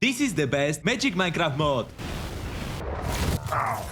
This is the best Magic Minecraft mod.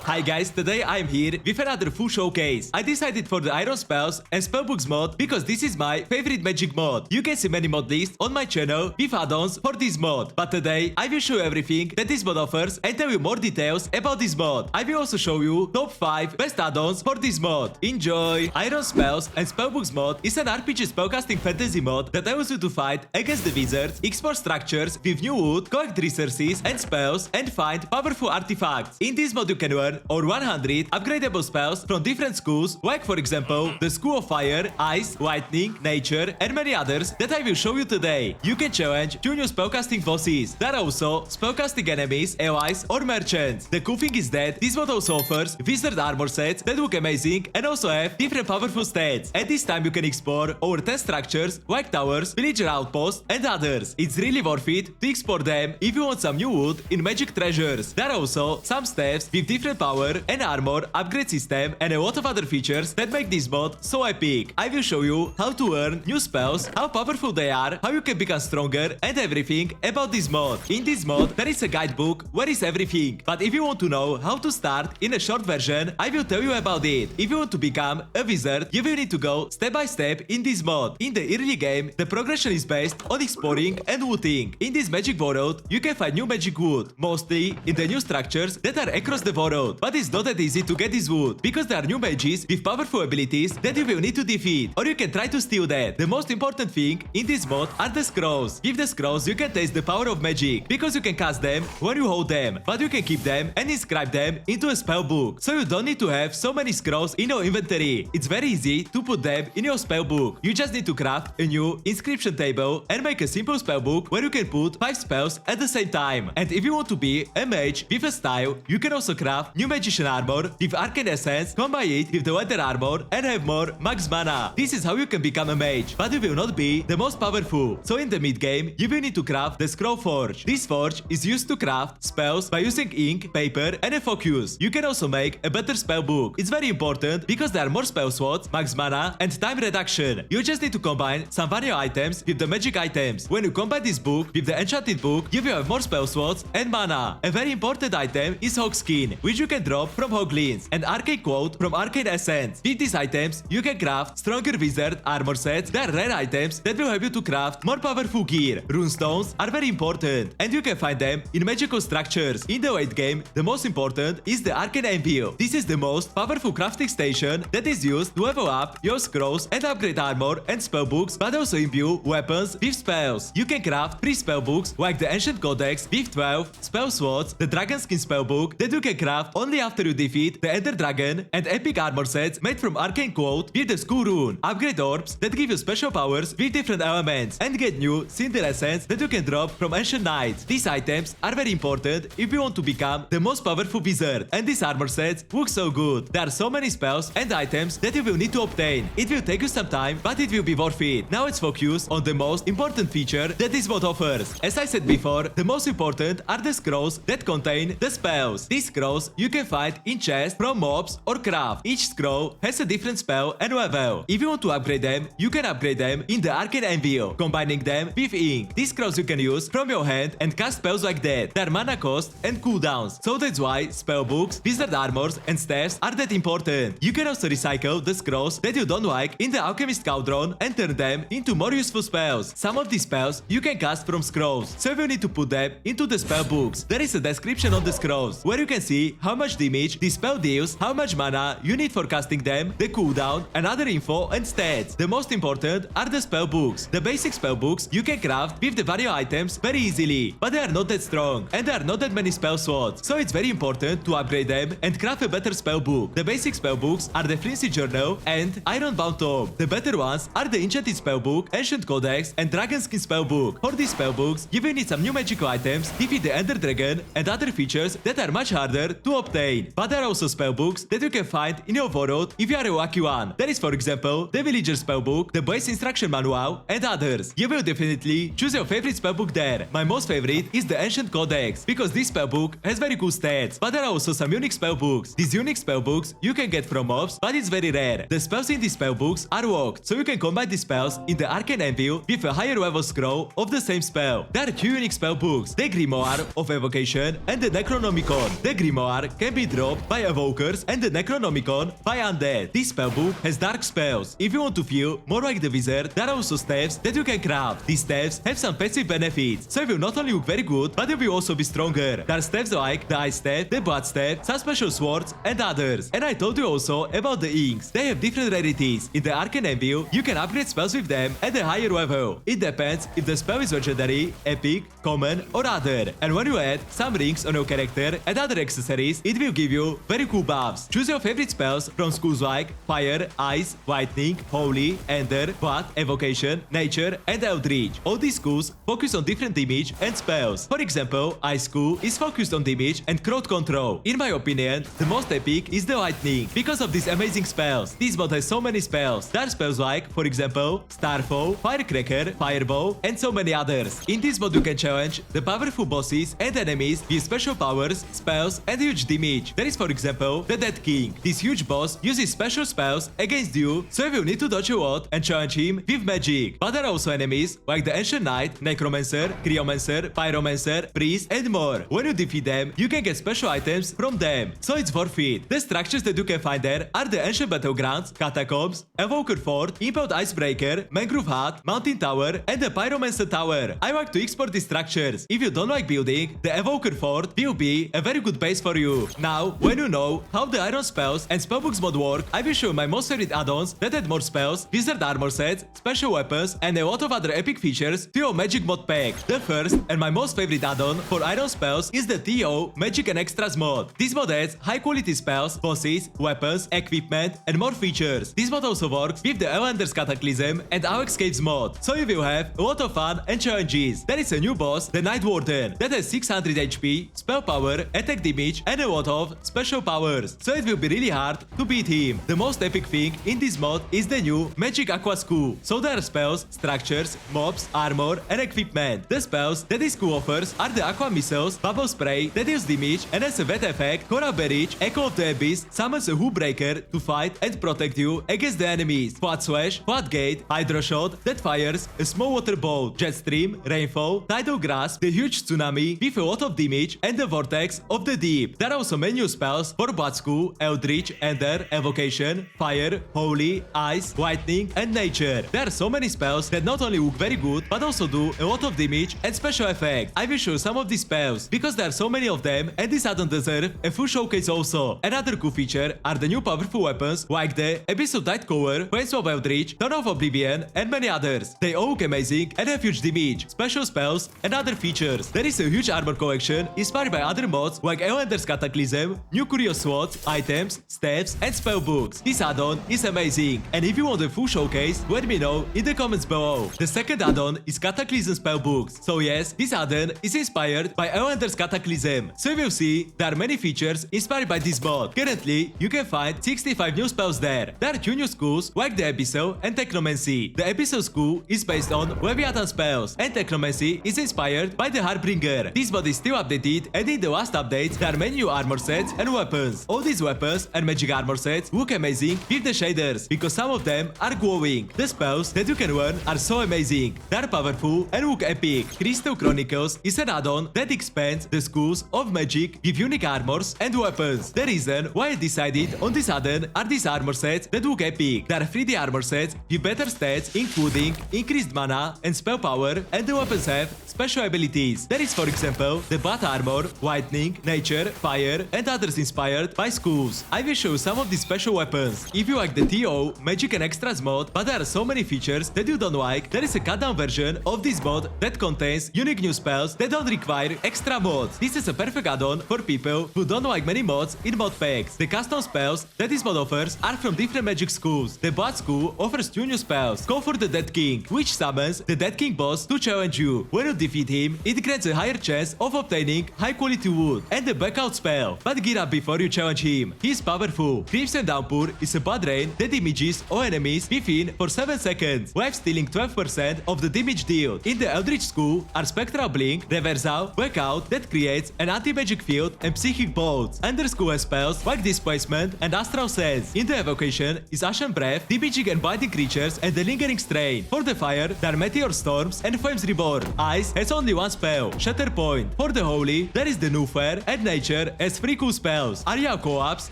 Hi guys, today I am here with another full showcase. I decided for the Iron Spells and Spellbooks mod because this is my favorite magic mod. You can see many mod lists on my channel with add-ons for this mod. But today I will show you everything that this mod offers and tell you more details about this mod. I will also show you top 5 best add-ons for this mod. Enjoy! Iron Spells and Spellbooks mod is an RPG spellcasting fantasy mod that allows you to fight against the wizards, explore structures with new wood, collect resources and spells, and find powerful artifacts. In this mod you can earn over 100 upgradable spells from different schools, like for example the School of Fire, Ice, Lightning, Nature, and many others that I will show you today. You can challenge 2 new spellcasting bosses. There are also spellcasting enemies, allies, or merchants. The cool thing is that this mod also offers wizard armor sets that look amazing and also have different powerful stats. At this time you can explore over 10 structures like towers, villager outposts, and others. It's really worth it to explore them if you want some new wood in magic treasures. There are also some staffs with different power and armor, upgrade system, and a lot of other features that make this mod so epic. I will show you how to earn new spells, how powerful they are, how you can become stronger, and everything about this mod. In this mod, there is a guidebook where is everything. But if you want to know how to start in a short version, I will tell you about it. If you want to become a wizard, you will need to go step by step in this mod. In the early game, the progression is based on exploring and looting. In this magic world, you can find new magic wood, mostly in the new structures that are across the world. But it's not that easy to get this wood, because there are new mages with powerful abilities that you will need to defeat, or you can try to steal that. The most important thing in this mod are the scrolls. With the scrolls you can taste the power of magic, because you can cast them when you hold them, but you can keep them and inscribe them into a spell book, so you don't need to have so many scrolls in your inventory. It's very easy to put them in your spell book. You just need to craft a new inscription table and make a simple spell book where you can put 5 spells at the same time. And if you want to be a mage with a style, you can also craft new magician armor with arcane essence, combine it with the leather armor, and have more max mana. This is how you can become a mage, but you will not be the most powerful. So in the mid game, you will need to craft the scroll forge. This forge is used to craft spells by using ink, paper, and a focus. You can also make a better spell book. It's very important because there are more spell slots, max mana, and time reduction. You just need to combine some vanilla items with the magic items. When you combine this book with the enchanted book, you will have more spell slots and mana. A very important item is Hog Skin, which you can drop from Hoglins, and Arcane Quote from Arcane Essence. With these items, you can craft stronger wizard armor sets. They are rare items that will help you to craft more powerful gear. Runestones are very important, and you can find them in magical structures. In the late game, the most important is the Arcane Anvil. This is the most powerful crafting station that is used to level up your scrolls and upgrade armor and spellbooks, but also imbue weapons with spells. You can craft 3 spellbooks like the Ancient Codex with 12 spell slots, the Dragon Skin spellbook that you can craft only after you defeat the Ender Dragon, and epic armor sets made from Arcane Quote with the Skull Rune. Upgrade orbs that give you special powers with different elements, and get new Cinder Essence that you can drop from Ancient Knights. These items are very important if you want to become the most powerful wizard, and these armor sets look so good. There are so many spells and items that you will need to obtain. It will take you some time, but it will be worth it. Now let's focus on the most important feature that this mod offers. As I said before, the most important are the scrolls that contain the spells. These scrolls you can find in chests from mobs or craft. Each scroll has a different spell and level. If you want to upgrade them, you can upgrade them in the Arcane Anvil, combining them with ink. These scrolls you can use from your hand and cast spells like that. Their mana cost and cooldowns, so that's why spellbooks, wizard armors, and staffs are that important. You can also recycle the scrolls that you don't like in the Alchemist Cauldron and turn them into more useful spells. Some of these spells you can cast from scrolls, so you need to put them into the spellbooks. There is a description on the scrolls where you can see how much damage the spell deals, how much mana you need for casting them, the cooldown, and other info and stats. The most important are the spellbooks. The basic spellbooks you can craft with the various items very easily, but they are not that strong and there are not that many spell slots, so it's very important to upgrade them and craft a better spellbook. The basic spellbooks are the Flimsy Journal and Ironbound Tome. The better ones are the Enchanted Spellbook, Ancient Codex, and Dragon Skin Spellbook. For these spellbooks, you will need some new magical items, defeat the Ender Dragon, and other features that are much harder harder to obtain. But there are also spellbooks that you can find in your world if you are a lucky one. There is, for example, the Villager spellbook, the base instruction manual, and others. You will definitely choose your favorite spellbook there. My most favorite is the Ancient Codex, because this spellbook has very cool stats. But there are also some unique spellbooks. These unique spellbooks you can get from mobs, but it's very rare. The spells in these spellbooks are locked, so you can combine these spells in the Arcane Anvil with a higher level scroll of the same spell. There are two unique spellbooks, the Grimoire of Evocation and the Necronomicon. The Grimoire can be dropped by Evokers and the Necronomicon by Undead. This spellbook has dark spells. If you want to feel more like the wizard, there are also staves that you can craft. These staves have some passive benefits, so it will not only look very good, but it will also be stronger. There are staves like the Ice Staff, the Blood Staff, some special swords, and others. And I told you also about the inks. They have different rarities. In the Arcane Anvil, you can upgrade spells with them at a higher level. It depends if the spell is legendary, epic, common, or other. And when you add some rings on your character and other accessories, it will give you very cool buffs. Choose your favorite spells from schools like Fire, Ice, Lightning, Holy, Ender, Blood, Evocation, Nature, and Eldritch. All these schools focus on different damage and spells. For example, Ice School is focused on damage and crowd control. In my opinion, the most epic is the Lightning, because of these amazing spells. This mod has so many spells. There are spells like, for example, Starfall, Firecracker, Fireball, and so many others. In this mod you can challenge the powerful bosses and enemies with special powers, spells, and huge damage. There is, for example, the Dead King. This huge boss uses special spells against you, so you will need to dodge a lot and challenge him with magic. But there are also enemies like the Ancient Knight, Necromancer, Cryomancer, Pyromancer, Priest, and more. When you defeat them, you can get special items from them, so it's worth it. The structures that you can find there are the Ancient Battlegrounds, Catacombs, Evoker Fort, Impelled Icebreaker, Mangrove Hut, Mountain Tower, and the Pyromancer Tower. I like to export these structures. If you don't like building, the Evoker Fort will be a very good base for you. Now, when you know how the Iron Spells and Spellbooks mod work, I will show you my most favorite add-ons that add more spells, wizard armor sets, special weapons, and a lot of other epic features to your Magic mod pack. The first and my most favorite add-on for Iron Spells is the T.O Magic and Extras mod. This mod adds high quality spells, bosses, weapons, equipment, and more features. This mod also works with the Ellender's Cataclysm and Alex Caves mod, so you will have a lot of fun and challenges. There is a new boss, the Night Warden, that has 600 HP, spell power, attack damage, and a lot of special powers, so it will be really hard to beat him. The most epic thing in this mod is the new Magic Aqua School. So there are spells, structures, mobs, armor, and equipment. The spells that this school offers are the Aqua Missiles, Bubble Spray, that deals damage and has a wet effect, Coral Barrage, Echo of the Abyss, summons a Hoobreaker to fight and protect you against the enemies, Flood Slash, Floodgate, Hydro Shot, that fires a small water ball, Jetstream, Rainfall, Tidal Grasp, the huge Tsunami with a lot of damage, and the Vortex of the Deep. There are also many new spells for Blood School, Eldritch, Ender, Evocation, Fire, Holy, Ice, Lightning, and Nature. There are so many spells that not only look very good, but also do a lot of damage and special effect. I will show some of these spells, because there are so many of them, and this add-on deserves a full showcase also. Another cool feature are the new powerful weapons, like the Abyss of Nightcaller, Flames of Eldritch, Dawn of Oblivion, and many others. They all look amazing and have huge damage, special spells, and other features. There is a huge armor collection inspired by other mods like Ellender's Cataclysm, new curious swords, items, staffs, and spellbooks. This add-on is amazing, and if you want a full showcase, let me know in the comments below. The second add-on is Cataclysm Spellbooks. So yes, this add-on is inspired by Ellender's Cataclysm. So you will see there are many features inspired by this mod. Currently, you can find 65 new spells there. There are 2 new schools like the Abyssal and Technomancy. The Abyssal school is based on Leviathan spells, and Technomancy is inspired by the Harbinger. This mod is still updated, and in the last update, there are many new armor sets and weapons. All these weapons and magic armor sets look amazing with the shaders, because some of them are glowing. The spells that you can learn are so amazing. They are powerful and look epic. Crystal Chronicles is an add-on that expands the schools of magic with unique armors and weapons. The reason why I decided on this add-on are these armor sets that look epic. There are 3D armor sets with better stats, including increased mana and spell power, and the weapons have special abilities. There is, for example, the Bat Armor, Lightning, Nature, Fire, and others inspired by schools. I will show some of these special weapons. If you like the T.O Magic and Extras mod, but there are so many features that you don't like, there is a cut-down version of this mod that contains unique new spells that don't require extra mods. This is a perfect add-on for people who don't like many mods in mod packs. The custom spells that this mod offers are from different magic schools. The Blood School offers 2 new spells. Go for the Dead King, which summons the Dead King boss to challenge you. When you defeat him, it grants a higher chance of obtaining high quality wood. And the backout spell, but gear up before you challenge him. He's powerful. Crimson Downpour is a bad rain that damages all enemies within for 7 seconds, while stealing 12% of the damage dealt. In the Eldritch School are Spectral Blink, Reversal, Blackout that creates an anti-magic field, and Psychic Bolts. Under school has spells like Displacement and Astral Sense. In the Evocation is Ashen Breath, damaging and biting creatures, and the Lingering Strain. For the fire, there are Meteor Storms and Flames Reborn. Ice has only one spell, Shatter Point. For the holy, there is the Nufair, and nature has 3 cool spells, Aerial Collapse,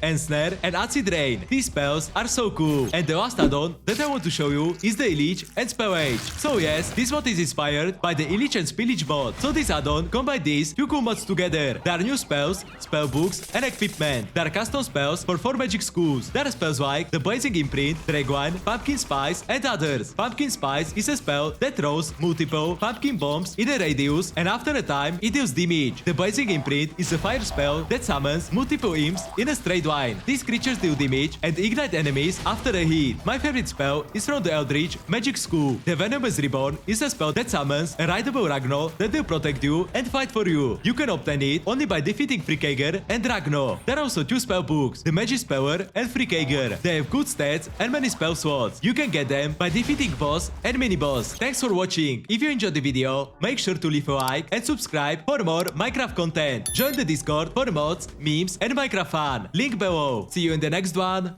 Ensnare, and Acid Rain. These spells are so cool. And the last add-on that I want to show you is the Illage and Spell-age. So yes, this mod is inspired by the Illage and Spell-age mod. So this add-on combines these 2 cool mods together. There are new spells, spellbooks, and equipment. There are custom spells for 4 magic schools. There are spells like the Blazing Imprint, Dragwine, Pumpkin Spice, and others. Pumpkin Spice is a spell that throws multiple pumpkin bombs in a radius, and after a time it deals damage. The Blazing Imprint is a fire spell that summons multiple imps in a straight line. These creatures deal damage and ignite enemies after a hit. My favorite spell is from the Eldritch Magic School. The Venomous Reborn is a spell that summons a rideable Ragno that will protect you and fight for you. You can obtain it only by defeating Freakager and Ragno. There are also 2 spell books, the Magic Speller and Freakager. They have good stats and many spell slots. You can get them by defeating boss and mini-boss. Thanks for watching. If you enjoyed the video, make sure to leave a like and subscribe for more Minecraft content. Join the Discord for mods, memes, and Minecraft fun. Link below. See you in the next one.